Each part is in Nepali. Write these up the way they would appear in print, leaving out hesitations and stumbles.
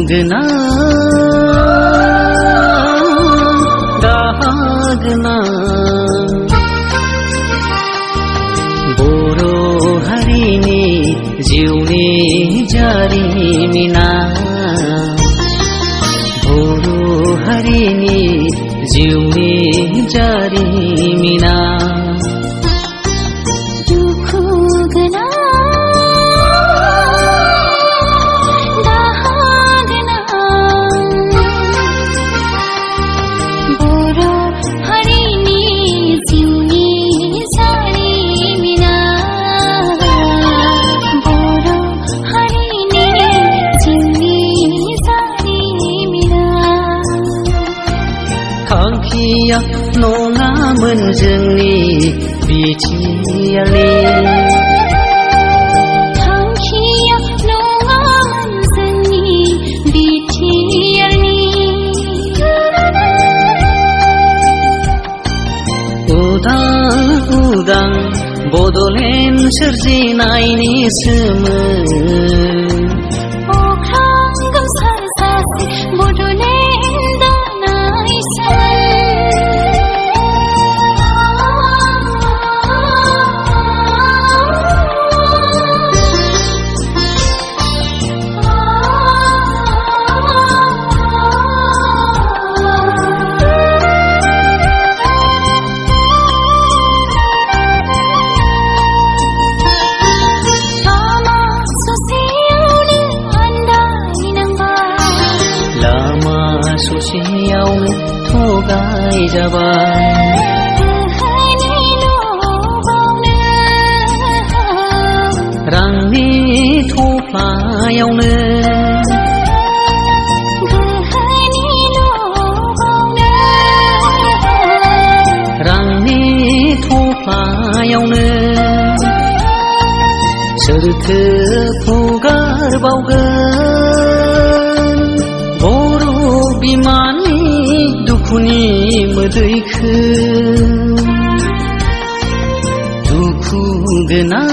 गना दागना बोरो हारिनि जिउनि जारिमिना बोरो हारिनि जिउनि जारिमिना दुखु गना दागना बोरो हारिनि जिउनि जारिमिना बोरो हारिनि जिउनि जारिमिना थांखिया नङामोन जोंनि बिटिआरनि थांखिया नङामोन जोंनि बिटिआरनि उदां बड'लेण्ड सोरजिनायनिसोमोन अख्रां गोमसार सासे बड'लेण्ड ससेयावनो थगाय जाबाय रांनि थफ्लायावनो रांनि थफ्लायावनो सोरथो फुगारबावगोन बर' बिमानि दुखुनि मोदैखो दुखु गोनां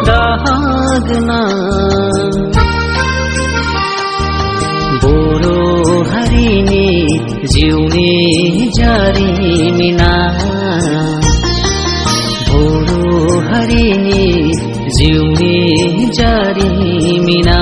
दागोनां बर' हारिनि जिउनि जारिमिना बर' हारिनि जिउनि जारिमिना